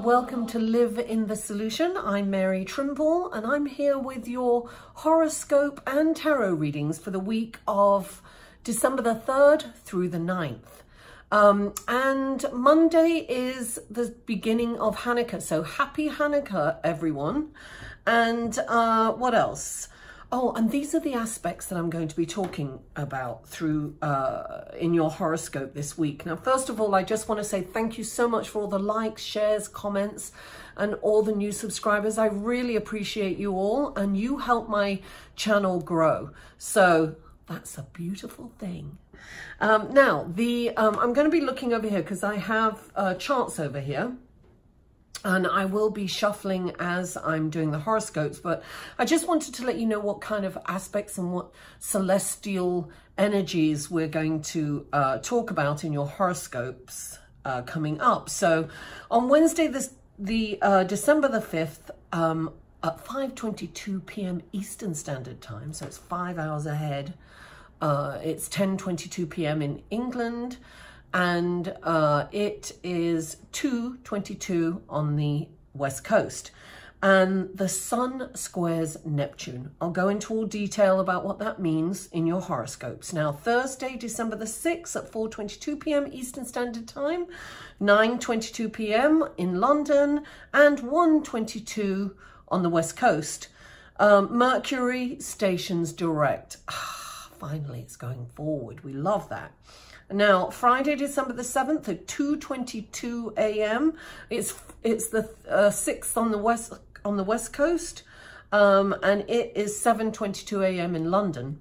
welcome to Live in the Solution. I'm Mary Trimble and I'm here with your horoscope and tarot readings for the week of December the 3rd through the 9th. And Monday is the beginning of Hanukkah, so happy Hanukkah, everyone. And what else? Oh, and these are the aspects that I'm going to be talking about through in your horoscope this week. Now, first of all, I just want to say thank you so much for all the likes, shares, comments, and all the new subscribers. I really appreciate you all, and you help my channel grow. So that's a beautiful thing. Now, I'm going to be looking over here because I have charts over here. And I will be shuffling as I'm doing the horoscopes, but I just wanted to let you know what kind of aspects and what celestial energies we're going to talk about in your horoscopes coming up. So on Wednesday, December the 5th, at 5:22 p.m. Eastern Standard Time, so it's 5 hours ahead, it's 10:22 p.m. in England, and it is 2:22 on the West Coast. And the Sun squares Neptune. I'll go into all detail about what that means in your horoscopes. Now, Thursday, December the 6th at 4:22 p.m. Eastern Standard Time, 9:22 p.m. in London, and 1:22 on the West Coast. Mercury stations direct. Finally, it's going forward. We love that. Now, Friday, December the 7th at 2:22 a.m. It's the 6th on the West Coast, and it is 7:22 a.m. in London.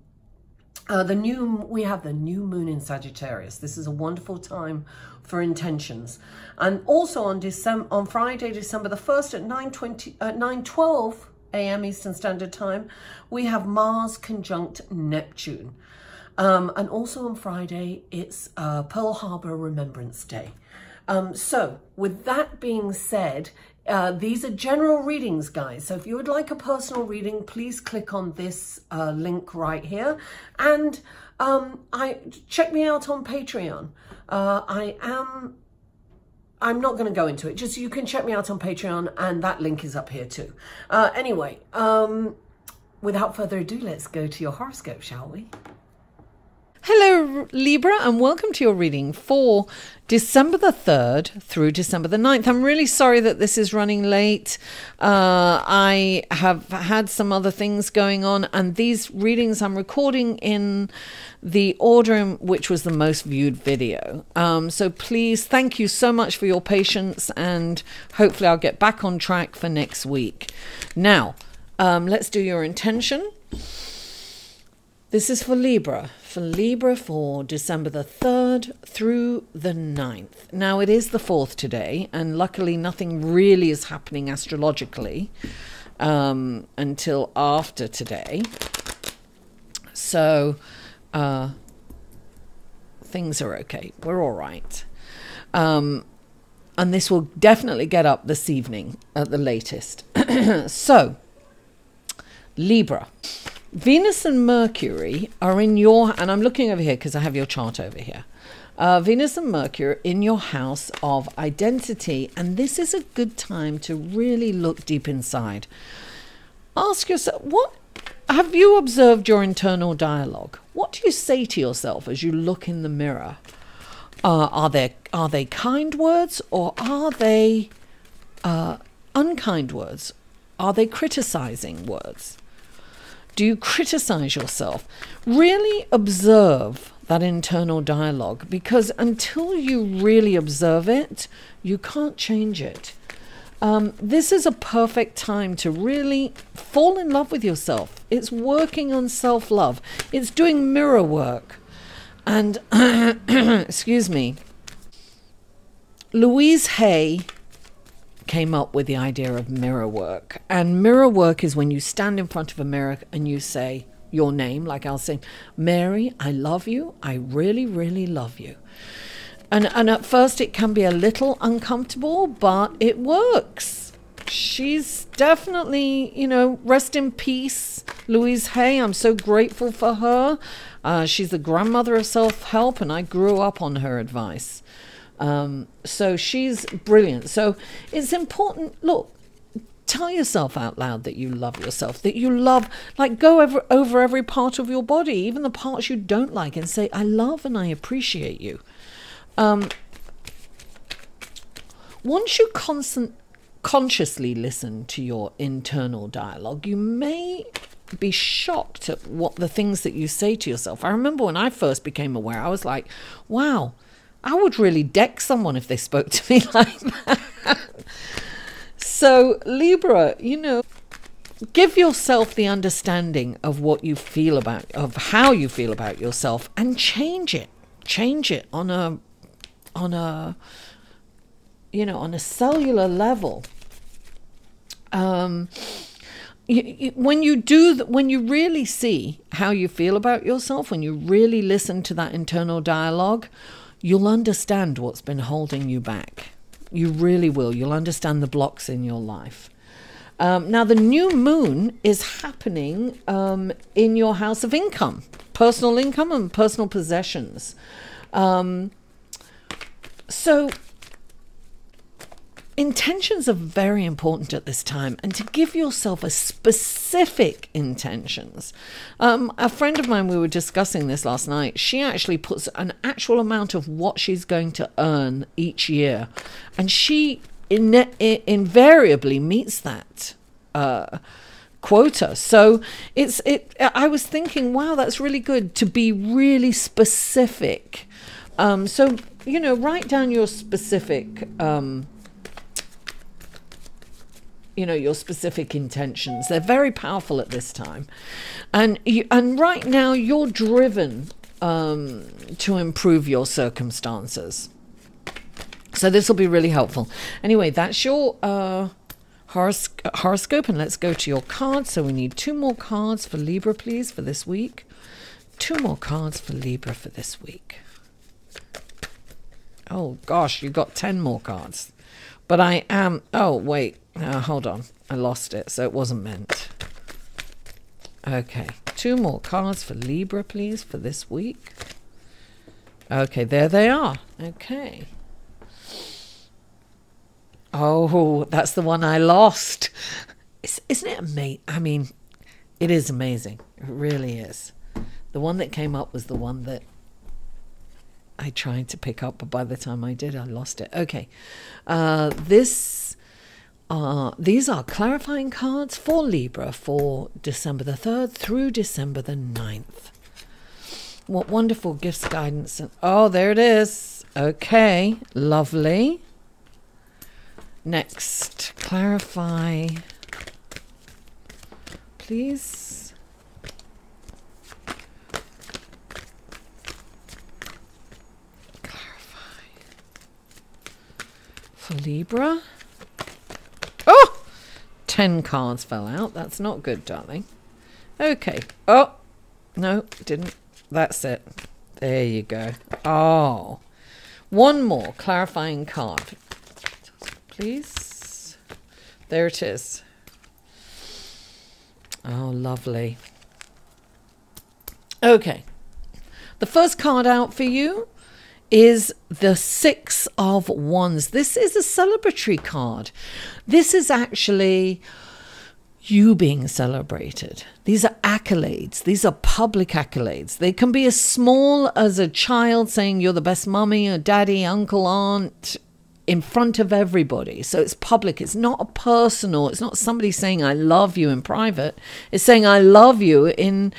We have the new moon in Sagittarius. This is a wonderful time for intentions. And also on Friday, December the 1st at 9:12 a.m. Eastern Standard Time, we have Mars conjunct Neptune. And also on Friday, it's Pearl Harbor Remembrance Day. So with that being said, these are general readings, guys. So if you would like a personal reading, please click on this link right here. And check me out on Patreon. I'm not going to go into it. Just you can check me out on Patreon, and that link is up here too. Anyway, without further ado, let's go to your horoscope, shall we? Hello Libra, and welcome to your reading for December the 3rd through December the 9th. I'm really sorry that this is running late. I have had some other things going on, and these readings I'm recording in the order in which was the most viewed video. So please, thank you so much for your patience, and hopefully I'll get back on track for next week. Now, let's do your intention. This is for Libra. For December the 3rd through the 9th. Now, it is the 4th today, and luckily nothing really is happening astrologically until after today. So things are okay. We're all right. And this will definitely get up this evening at the latest. So, Libra. Venus and Mercury are in your, and I'm looking over here because I have your chart over here. Venus and Mercury in your house of identity, and this is a good time to really look deep inside. Ask yourself, what have you observed your internal dialogue? What do you say to yourself as you look in the mirror? Are they kind words, or are they unkind words? Are they criticizing words? Do you criticize yourself? Really observe that internal dialogue, because until you really observe it, you can't change it. This is a perfect time to really fall in love with yourself. It's working on self-love. It's doing mirror work. And, excuse me, Louise Hay came up with the idea of mirror work. And mirror work is when you stand in front of a mirror and you say your name, like I'll say, Mary, I love you. I really, really love you. And at first it can be a little uncomfortable, but it works. She's definitely, rest in peace, Louise Hay. I'm so grateful for her. She's the grandmother of self-help, and I grew up on her advice. So she's brilliant. So it's important, look, tell yourself out loud that you love yourself, that you love, like go over every part of your body, even the parts you don't like, and say, I love and I appreciate you. Once you consciously listen to your internal dialogue, you may be shocked at what the things that you say to yourself. I remember when I first became aware, I was like, wow, I would really deck someone if they spoke to me like that. So Libra, you know, give yourself the understanding of what you feel about, of how you feel about yourself, and change it on a you know, on a cellular level. When you really see how you feel about yourself, when you really listen to that internal dialogue, you'll understand what's been holding you back. You really will. You'll understand the blocks in your life. Now, the new moon is happening in your house of income, personal income and personal possessions. So intentions are very important at this time, and to give yourself a specific intentions. A friend of mine, we were discussing this last night, she actually puts an actual amount of what she's going to earn each year, and she invariably meets that quota. So I was thinking, wow, that's really good to be really specific. So, you know, write down your specific you know, your specific intentions. They're very powerful at this time. And right now you're driven to improve your circumstances. So this will be really helpful. Anyway, that's your horoscope, and let's go to your cards. So we need 2 more cards for Libra, please, for this week. 2 more cards for Libra for this week. Oh gosh, you got 10 more cards. But I am, oh wait, hold on, I lost it, so it wasn't meant. Okay, 2 more cards for Libra, please, for this week. Okay, there they are. Okay. Oh, that's the one I lost. Isn't it amazing? I mean, it is amazing. It really is. The one that came up was the one that I tried to pick up, but by the time I did, I lost it. Okay. These are clarifying cards for Libra for December the 3rd through December the 9th. What wonderful gifts, guidance. And oh, there it is. Okay, lovely. Next, clarify, please. Clarify for Libra. Oh, 10 cards fell out. That's not good, darling. Okay. Oh, no, didn't. That's it. There you go. Oh, 1 more clarifying card, please. There it is. Oh, lovely. Okay. The first card out for you is the 6 of Wands. This is a celebratory card. This is actually you being celebrated. These are accolades. These are public accolades. They can be as small as a child saying you're the best mummy or daddy, uncle, aunt, in front of everybody. So it's public. It's not a personal. It's not somebody saying I love you in private. It's saying I love you in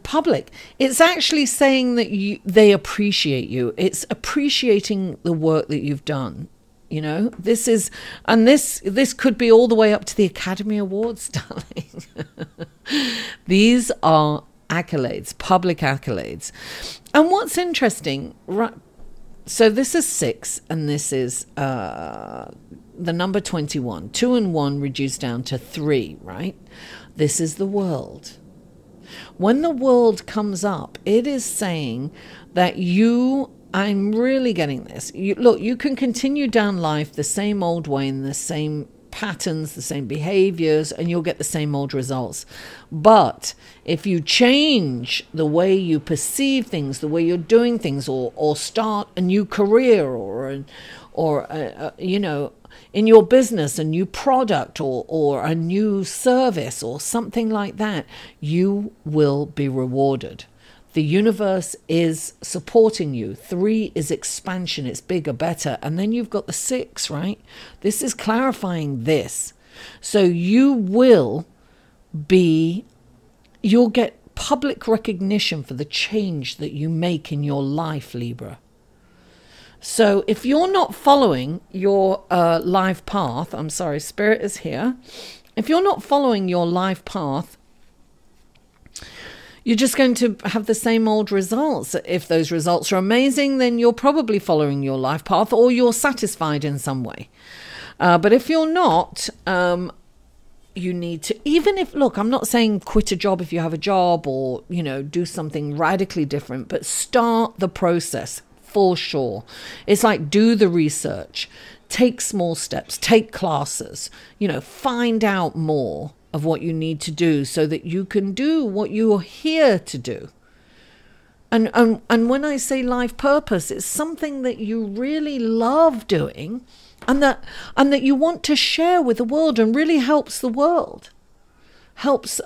public. It's actually saying that they appreciate you. It's appreciating the work that you've done. You know, this is, and this could be all the way up to the Academy Awards, darling. These are accolades, public accolades. And what's interesting, right? So this is 6, and this is the number 21. 2 and 1 reduced down to 3, right? This is the world. When the world comes up, it is saying that I'm really getting this. Look, you can continue down life the same old way in the same patterns, the same behaviors, and you'll get the same old results. But if you change the way you perceive things, the way you're doing things, or start a new career, or you know, in your business, a new product, or a new service, or something like that, you will be rewarded. The universe is supporting you. 3 is expansion. It's bigger, better. And then you've got the 6, right? This is clarifying this. So you'll get public recognition for the change that you make in your life, Libra. So if you're not following your life path, I'm sorry, Spirit is here. If you're not following your life path, you're just going to have the same old results. If those results are amazing, then you're probably following your life path, or you're satisfied in some way. But if you're not, you need to, even if, look, I'm not saying quit a job if you have a job, or, you know, do something radically different, but start the process for sure. It's like, do the research, take small steps, take classes, you know, find out more of what you need to do so that you can do what you're here to do. And when I say life purpose, it's something that you really love doing, and that you want to share with the world, and really helps the world, helps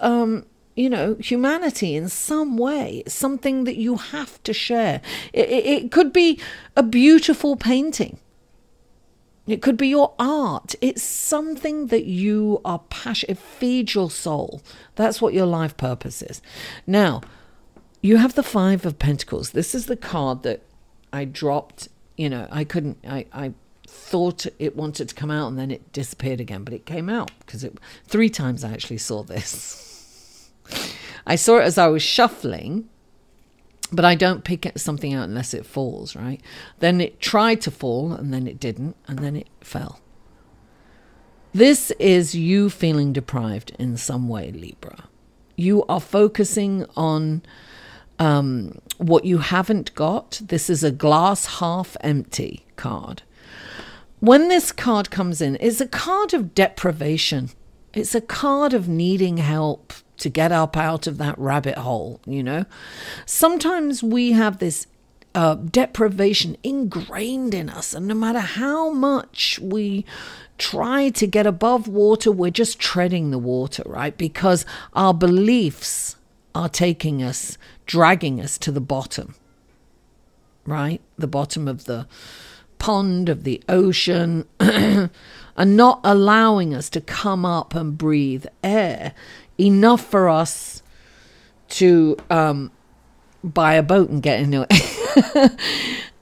you know, humanity in some way. It's something that you have to share. It could be a beautiful painting. It could be your art. It's something that you are passionate. It feeds your soul. That's what your life purpose is. Now, you have the 5 of Pentacles. This is the card that I dropped. You know, I thought it wanted to come out, and then it disappeared again, but it came out because 3 times I actually saw this. I saw it as I was shuffling, but I don't pick something out unless it falls, right? Then it tried to fall, and then it didn't, and then it fell. This is you feeling deprived in some way, Libra. You are focusing on what you haven't got. This is a glass half empty card. When this card comes in, it's a card of deprivation. It's a card of needing help to get up out of that rabbit hole, you know. Sometimes we have this deprivation ingrained in us, and no matter how much we try to get above water, we're just treading the water, right? Because our beliefs are taking us, dragging us to the bottom, right? The bottom of the pond, of the ocean, and not allowing us to come up and breathe air enough for us to buy a boat and get into it.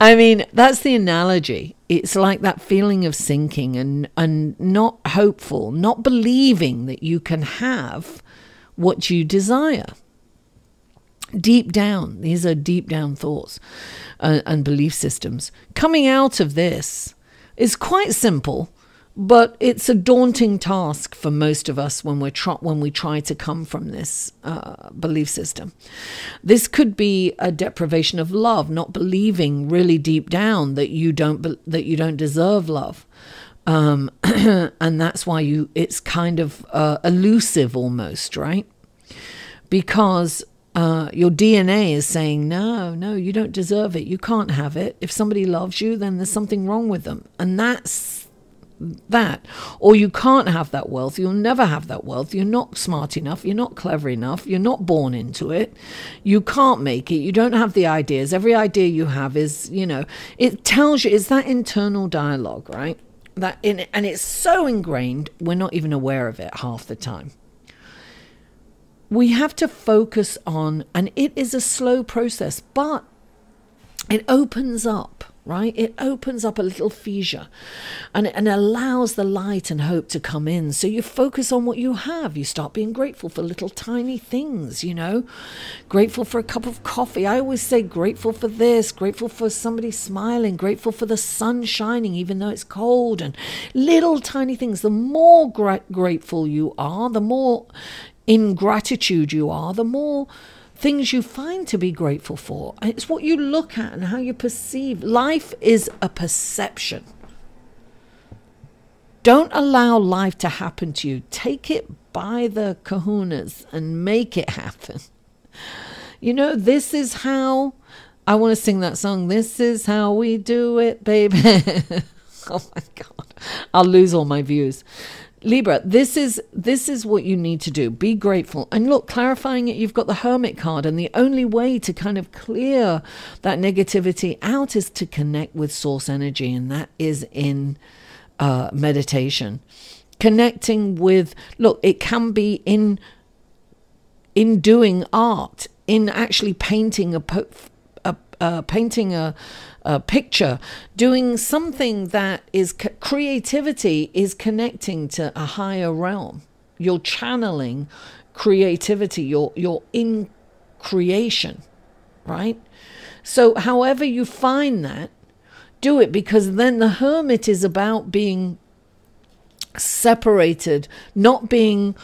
I mean, that's the analogy. It's like that feeling of sinking and not hopeful, not believing that you can have what you desire. Deep down, these are deep down thoughts and belief systems. Coming out of this is quite simple, but it's a daunting task for most of us when we try to come from this belief system. This could be a deprivation of love, not believing really deep down that you don't deserve love, and that's why it's kind of elusive almost, right? Because your DNA is saying, no, you don't deserve it. You can't have it. If somebody loves you, then there's something wrong with them. And that's that. Or you can't have that wealth. You'll never have that wealth. You're not smart enough. You're not clever enough. You're not born into it. You can't make it. You don't have the ideas. Every idea you have is, you know, it tells you, it's that internal dialogue, right? And it's so ingrained, we're not even aware of it half the time. We have to focus on, and it is a slow process, but it opens up, right? It opens up a little fissure and allows the light and hope to come in. So you focus on what you have. You start being grateful for little tiny things, you know, grateful for a cup of coffee. I always say grateful for this, grateful for somebody smiling, grateful for the sun shining, even though it's cold, and little tiny things. The more grateful you are, the more in gratitude you are, the more things you find to be grateful for. It's what you look at and how you perceive. Life is a perception. Don't allow life to happen to you. Take it by the kahunas and make it happen. You know, this is how, I want to sing that song. This is how we do it, baby. Oh my God. I'll lose all my views. Libra, this is what you need to do. Be grateful. And look, clarifying it, you've got the Hermit card. And the only way to kind of clear that negativity out is to connect with source energy. And that is in meditation. Connecting with, look, it can be in doing art, in actually painting a picture, doing something that is creativity is connecting to a higher realm. You're channeling creativity. You're in creation, right? So however you find that, do it, because then the Hermit is about being separated, not being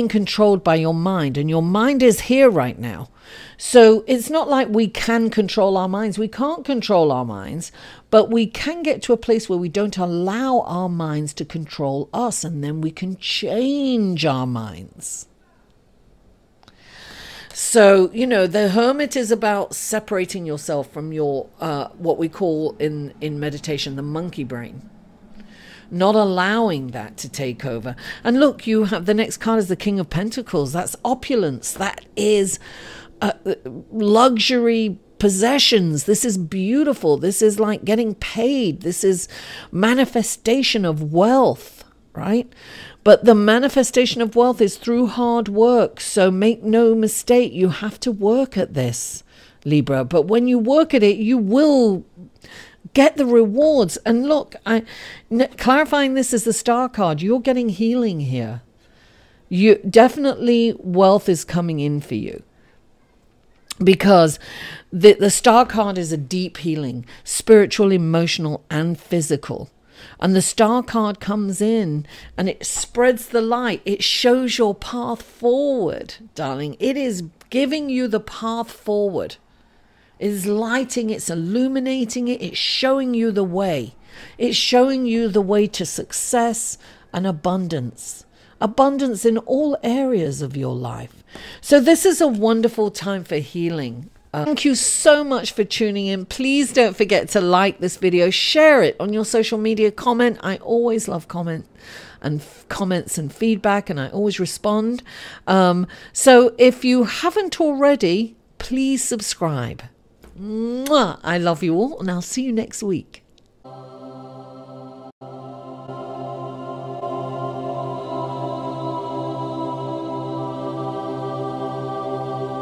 controlled by your mind. And your mind is here right now. So it's not like we can control our minds. We can't control our minds, but we can get to a place where we don't allow our minds to control us, and then we can change our minds. So, you know, the Hermit is about separating yourself from your, what we call in meditation, the monkey brain. Not allowing that to take over. And look, you have the next card is the King of Pentacles. That's opulence. That is luxury possessions. This is beautiful. This is like getting paid. This is manifestation of wealth, right? But the manifestation of wealth is through hard work. So make no mistake, you have to work at this, Libra. But when you work at it, you will get the rewards. And look, clarifying this as the Star card, you're getting healing here. You definitely, wealth is coming in for you, because the Star card is a deep healing, spiritual, emotional, and physical. And the Star card comes in and it spreads the light. It shows your path forward, darling. It is giving you the path forward. It is lighting, it's illuminating it, it's showing you the way. It's showing you the way to success and abundance. Abundance in all areas of your life. So this is a wonderful time for healing. Thank you so much for tuning in. Please don't forget to like this video, share it on your social media, comment. I always love comments and feedback, and I always respond. So if you haven't already, please subscribe. Mwah! I love you all, and I'll see you next week.